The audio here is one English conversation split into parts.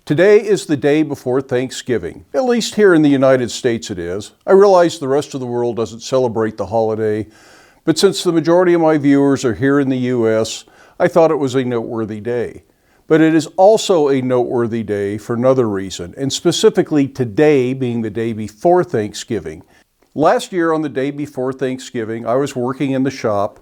Today is the day before Thanksgiving. At least here in the United States it is. I realize the rest of the world doesn't celebrate the holiday, but since the majority of my viewers are here in the U.S., I thought it was a noteworthy day. But it is also a noteworthy day for another reason, and specifically today being the day before Thanksgiving. Last year on the day before Thanksgiving, I was working in the shop,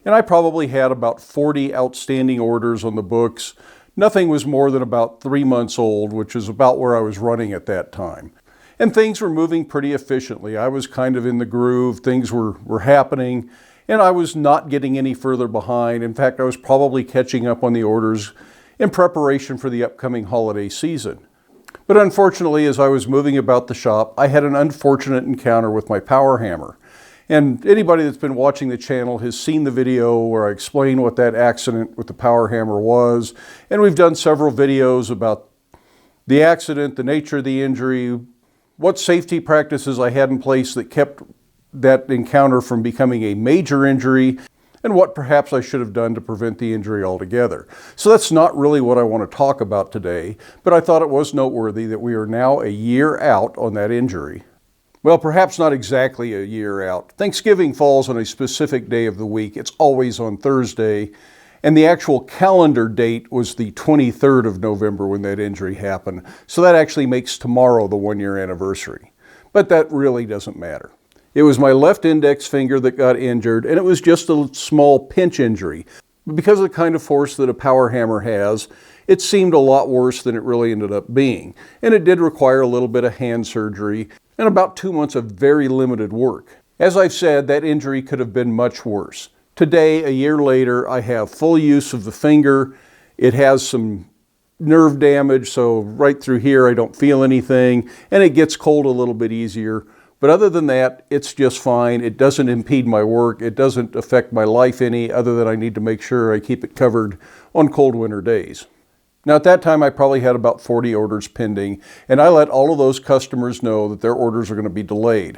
and I probably had about 40 outstanding orders on the books. Nothing was more than about 3 months old, which is about where I was running at that time. And things were moving pretty efficiently. I was kind of in the groove, things were happening, and I was not getting any further behind. In fact, I was probably catching up on the orders in preparation for the upcoming holiday season. But unfortunately, as I was moving about the shop, I had an unfortunate encounter with my power hammer. And anybody that's been watching the channel has seen the video where I explain what that accident with the power hammer was. And we've done several videos about the accident, the nature of the injury, what safety practices I had in place that kept that encounter from becoming a major injury, and what perhaps I should have done to prevent the injury altogether. So that's not really what I want to talk about today, but I thought it was noteworthy that we are now a year out on that injury. Well, perhaps not exactly a year out. Thanksgiving falls on a specific day of the week. It's always on Thursday. And the actual calendar date was the 23rd of November when that injury happened. So that actually makes tomorrow the 1-year anniversary. But that really doesn't matter. It was my left index finger that got injured, and it was just a small pinch injury. But because of the kind of force that a power hammer has, it seemed a lot worse than it really ended up being. And it did require a little bit of hand surgery and about 2 months of very limited work. As I've said, that injury could have been much worse. Today, a year later, I have full use of the finger. It has some nerve damage, so right through here I don't feel anything, and it gets cold a little bit easier. But other than that, it's just fine. It doesn't impede my work. It doesn't affect my life any, other than I need to make sure I keep it covered on cold winter days. Now at that time I probably had about 40 orders pending, and I let all of those customers know that their orders are going to be delayed.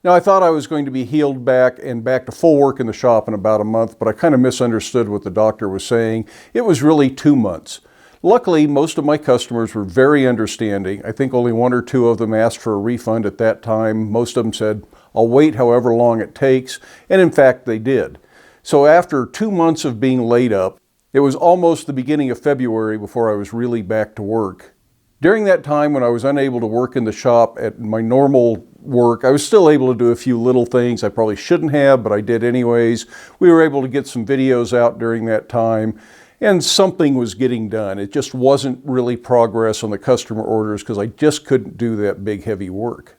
Now I thought I was going to be healed back and back to full work in the shop in about a month, but I kind of misunderstood what the doctor was saying. It was really 2 months. Luckily, most of my customers were very understanding. I think only 1 or 2 of them asked for a refund at that time. Most of them said, "I'll wait however long it takes," and in fact they did. So after 2 months of being laid up, it was almost the beginning of February before I was really back to work. During that time when I was unable to work in the shop at my normal work, I was still able to do a few little things I probably shouldn't have, but I did anyways. We were able to get some videos out during that time, and something was getting done. It just wasn't really progress on the customer orders because I just couldn't do that big heavy work.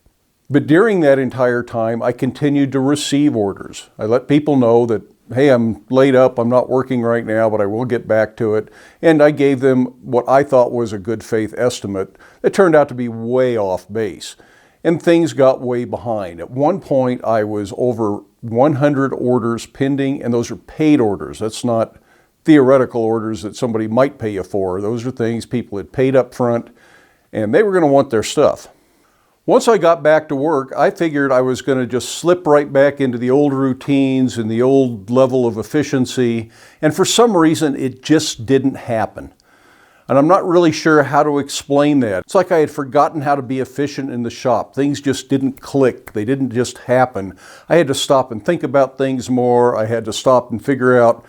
But during that entire time, I continued to receive orders. I let people know that, hey, I'm laid up, I'm not working right now, but I will get back to it. And I gave them what I thought was a good faith estimate that turned out to be way off base. And things got way behind. At one point, I was over 100 orders pending, and those are paid orders. That's not theoretical orders that somebody might pay you for. Those are things people had paid up front, and they were going to want their stuff. Once I got back to work, I figured I was going to just slip right back into the old routines and the old level of efficiency, and for some reason it just didn't happen. And I'm not really sure how to explain that. It's like I had forgotten how to be efficient in the shop. Things just didn't click. They didn't just happen. I had to stop and think about things more. I had to stop and figure out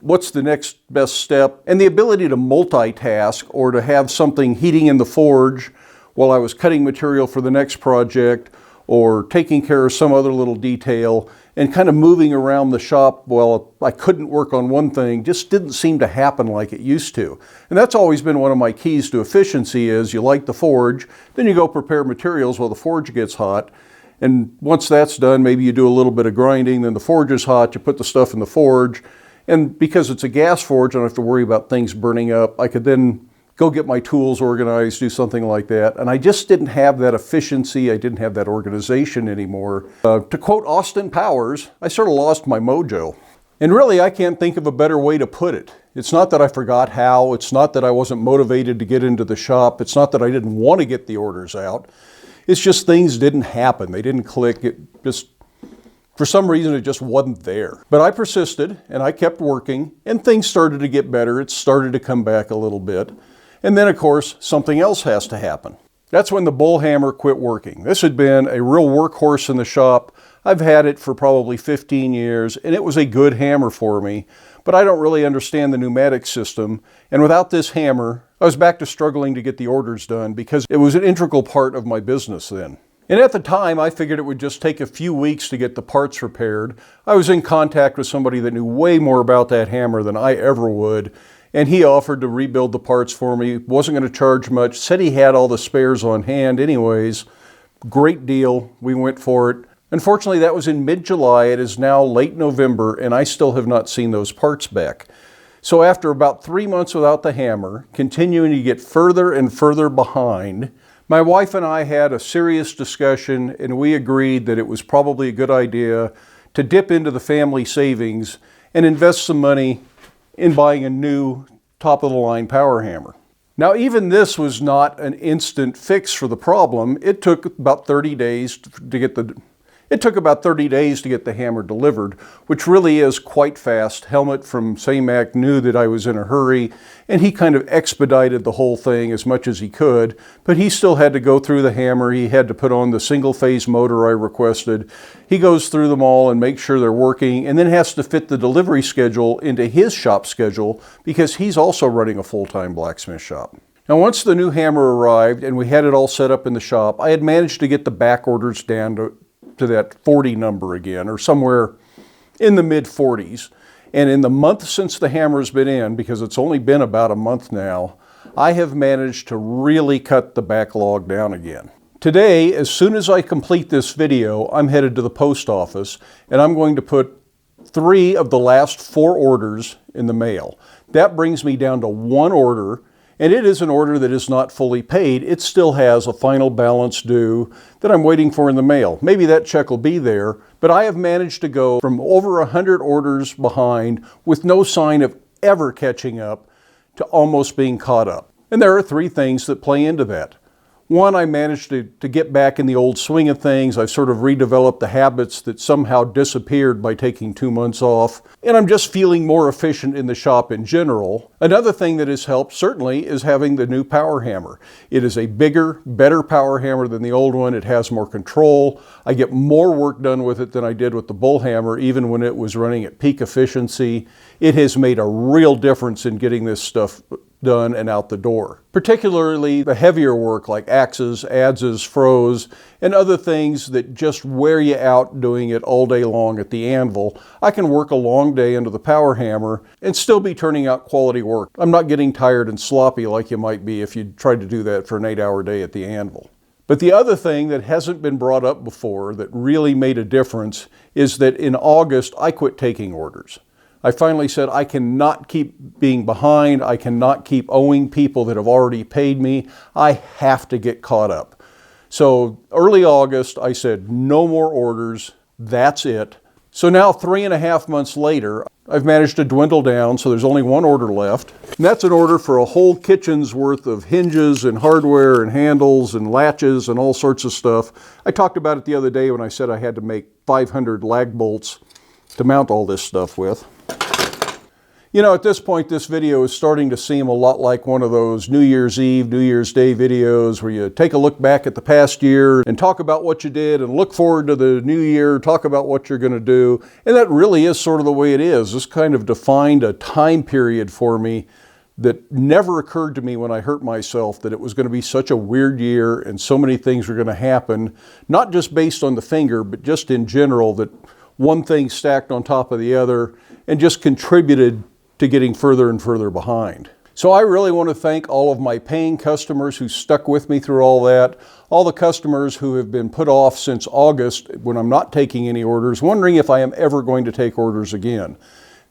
what's the next best step. And the ability to multitask or to have something heating in the forge while I was cutting material for the next project or taking care of some other little detail and kind of moving around the shop while I couldn't work on one thing just didn't seem to happen like it used to. And that's always been one of my keys to efficiency is you light the forge, then you go prepare materials while the forge gets hot. And once that's done, maybe you do a little bit of grinding, then the forge is hot, you put the stuff in the forge. And because it's a gas forge, I don't have to worry about things burning up. I could then go get my tools organized, do something like that. And I just didn't have that efficiency. I didn't have that organization anymore. To quote Austin Powers, I sort of lost my mojo. And really, I can't think of a better way to put it. It's not that I forgot how. It's not that I wasn't motivated to get into the shop. It's not that I didn't want to get the orders out. It's just things didn't happen. They didn't click. It just, for some reason, it just wasn't there. But I persisted and I kept working and things started to get better. It started to come back a little bit. And then, of course, something else has to happen. That's when the bull hammer quit working. This had been a real workhorse in the shop. I've had it for probably 15 years, and it was a good hammer for me, but I don't really understand the pneumatic system, and without this hammer, I was back to struggling to get the orders done because it was an integral part of my business then. And at the time, I figured it would just take a few weeks to get the parts repaired. I was in contact with somebody that knew way more about that hammer than I ever would, and he offered to rebuild the parts for me. Wasn't going to charge much, said he had all the spares on hand anyways. Great deal, we went for it. Unfortunately, that was in mid-July. It is now late November, and I still have not seen those parts back. So after about 3 months without the hammer, continuing to get further and further behind, my wife and I had a serious discussion, and we agreed that it was probably a good idea to dip into the family savings and invest some money in buying a new top-of-the-line power hammer. Now, even this was not an instant fix for the problem. It took about 30 days to get the hammer delivered, which really is quite fast. Helmut from Samac knew that I was in a hurry, and he kind of expedited the whole thing as much as he could, but he still had to go through the hammer. He had to put on the single-phase motor I requested. He goes through them all and makes sure they're working, and then has to fit the delivery schedule into his shop schedule because he's also running a full-time blacksmith shop. Now, once the new hammer arrived and we had it all set up in the shop, I had managed to get the back orders down to that 40 number again, or somewhere in the mid-40s. And in the month since the hammer's been in, because it's only been about a month now, I have managed to really cut the backlog down again. Today, as soon as I complete this video, I'm headed to the post office, and I'm going to put 3 of the last 4 orders in the mail. That brings me down to 1 order, and it is an order that is not fully paid. It still has a final balance due that I'm waiting for in the mail. Maybe that check will be there, but I have managed to go from over 100 orders behind with no sign of ever catching up to almost being caught up. And there are 3 things that play into that. 1, I managed to get back in the old swing of things. I've sort of redeveloped the habits that somehow disappeared by taking 2 months off. And I'm just feeling more efficient in the shop in general. Another thing that has helped, certainly, is having the new power hammer. It is a bigger, better power hammer than the old one. It has more control. I get more work done with it than I did with the bull hammer, even when it was running at peak efficiency. It has made a real difference in getting this stuff done and out the door. Particularly the heavier work like axes, adzes, froze, and other things that just wear you out doing it all day long at the anvil. I can work a long day under the power hammer and still be turning out quality work. I'm not getting tired and sloppy like you might be if you tried to do that for an 8-hour day at the anvil. But the other thing that hasn't been brought up before that really made a difference is that in August I quit taking orders. I finally said I cannot keep being behind. I cannot keep owing people that have already paid me. I have to get caught up. So early August, I said no more orders. That's it. So now 3.5 months later, I've managed to dwindle down, so there's only 1 order left. And that's an order for a whole kitchen's worth of hinges and hardware and handles and latches and all sorts of stuff. I talked about it the other day when I said I had to make 500 lag bolts to mount all this stuff with. You know, at this point, this video is starting to seem a lot like one of those New Year's Eve, New Year's Day videos where you take a look back at the past year and talk about what you did and look forward to the new year, talk about what you're going to do. And that really is sort of the way it is. This kind of defined a time period for me that never occurred to me when I hurt myself, that it was going to be such a weird year and so many things were going to happen, not just based on the finger, but just in general, that one thing stacked on top of the other and just contributed to getting further and further behind. So I really want to thank all of my paying customers who stuck with me through all that, all the customers who have been put off since August when I'm not taking any orders, wondering if I am ever going to take orders again.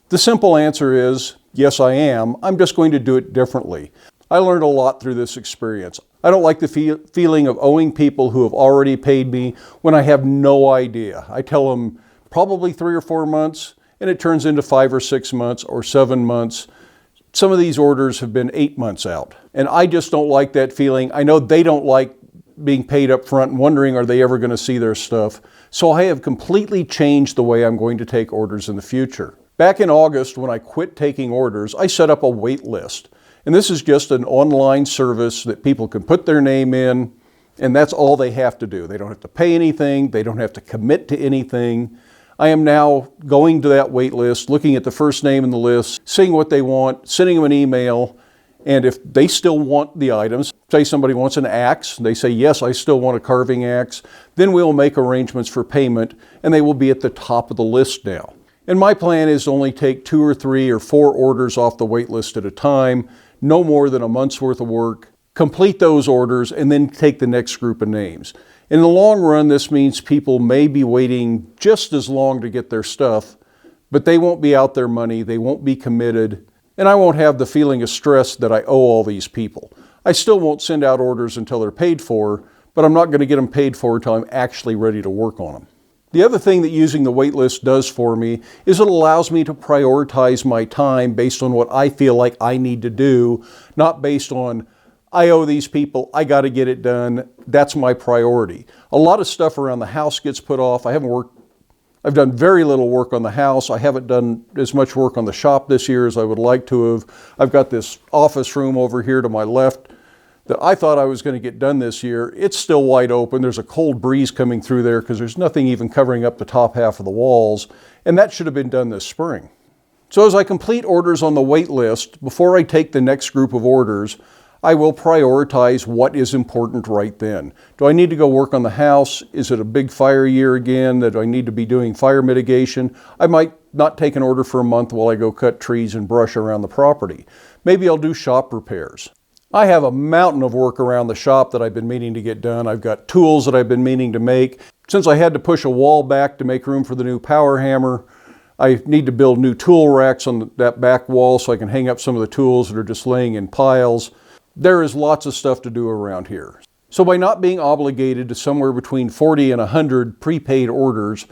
The simple answer is, yes, I am. I'm just going to do it differently. I learned a lot through this experience. I don't like the feeling of owing people who have already paid me when I have no idea. I tell them probably 3 or 4 months, and it turns into 5 or 6 months or 7 months. Some of these orders have been 8 months out, and I just don't like that feeling. I know they don't like being paid up front and wondering, are they ever going to see their stuff? So I have completely changed the way I'm going to take orders in the future. Back in August, when I quit taking orders, I set up a wait list. And this is just an online service that people can put their name in, and that's all they have to do. They don't have to pay anything. They don't have to commit to anything. I am now going to that wait list, looking at the first name in the list, seeing what they want, sending them an email, and if they still want the items, say somebody wants an axe, they say, yes, I still want a carving axe, then we'll make arrangements for payment, and they will be at the top of the list now. And my plan is to only take 2 or 3 or 4 orders off the wait list at a time, no more than a month's worth of work, complete those orders, and then take the next group of names. In the long run, this means people may be waiting just as long to get their stuff, but they won't be out their money, they won't be committed, and I won't have the feeling of stress that I owe all these people. I still won't send out orders until they're paid for, but I'm not going to get them paid for until I'm actually ready to work on them. The other thing that using the wait list does for me is it allows me to prioritize my time based on what I feel like I need to do, not based on I owe these people, I got to get it done. That's my priority. A lot of stuff around the house gets put off. I've done very little work on the house. I haven't done as much work on the shop this year as I would like to have. I've got this office room over here to my left that I thought I was going to get done this year. It's still wide open. There's a cold breeze coming through there because there's nothing even covering up the top half of the walls, and that should have been done this spring. So as I complete orders on the wait list, before I take the next group of orders, I will prioritize what is important right then. Do I need to go work on the house? Is it a big fire year again that I need to be doing fire mitigation? I might not take an order for a month while I go cut trees and brush around the property. Maybe I'll do shop repairs. I have a mountain of work around the shop that I've been meaning to get done. I've got tools that I've been meaning to make. Since I had to push a wall back to make room for the new power hammer, I need to build new tool racks on that back wall so I can hang up some of the tools that are just laying in piles. There is lots of stuff to do around here. So by not being obligated to somewhere between 40 and 100 prepaid orders,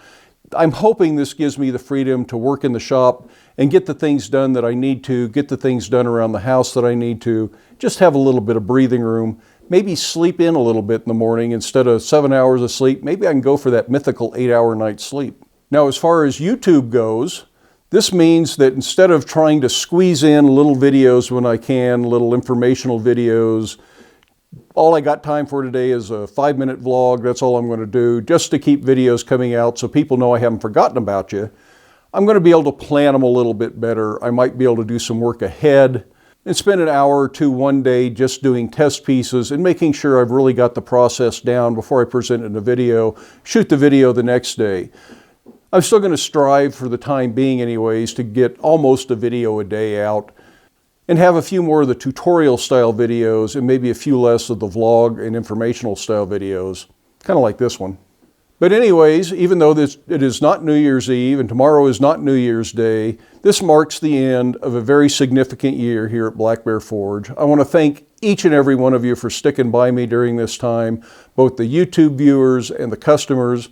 I'm hoping this gives me the freedom to work in the shop and get the things done that I need to, get the things done around the house that I need to, just have a little bit of breathing room, maybe sleep in a little bit in the morning. Instead of 7 hours of sleep, maybe I can go for that mythical 8-hour night's sleep. Now, as far as YouTube goes, this means that instead of trying to squeeze in little videos when I can, little informational videos, all I got time for today is a 5-minute vlog. That's all I'm going to do, just to keep videos coming out so people know I haven't forgotten about you. I'm going to be able to plan them a little bit better. I might be able to do some work ahead and spend an hour or two one day just doing test pieces and making sure I've really got the process down before I present it in a video, shoot the video the next day. I'm still going to strive for the time being anyways to get almost a video a day out and have a few more of the tutorial style videos and maybe a few less of the vlog and informational style videos, kind of like this one. But anyways, even though it is not New Year's Eve and tomorrow is not New Year's Day, this marks the end of a very significant year here at Black Bear Forge. I want to thank each and every one of you for sticking by me during this time, both the YouTube viewers and the customers,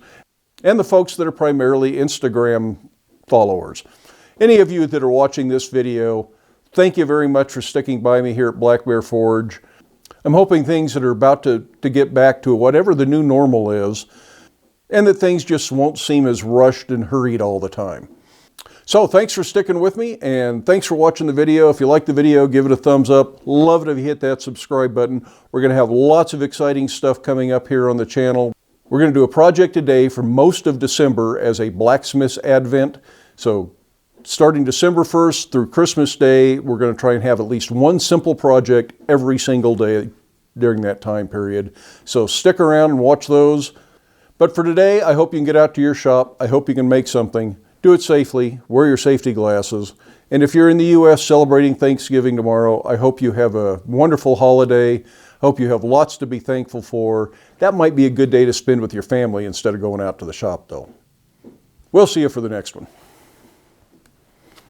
and the folks that are primarily Instagram followers. Any of you that are watching this video, thank you very much for sticking by me here at Black Bear Forge. I'm hoping things that are about to get back to whatever the new normal is, and that things just won't seem as rushed and hurried all the time. So thanks for sticking with me, and thanks for watching the video. If you like the video, give it a thumbs up. Love it if you hit that subscribe button. We're going to have lots of exciting stuff coming up here on the channel. We're going to do a project a day for most of December as a blacksmith's advent. So starting December 1st through Christmas Day, we're going to try and have at least one simple project every single day during that time period. So stick around and watch those. But for today, I hope you can get out to your shop. I hope you can make something. Do it safely. Wear your safety glasses. And if you're in the U.S. celebrating Thanksgiving tomorrow, I hope you have a wonderful holiday. Hope you have lots to be thankful for. That might be a good day to spend with your family instead of going out to the shop, though. We'll see you for the next one.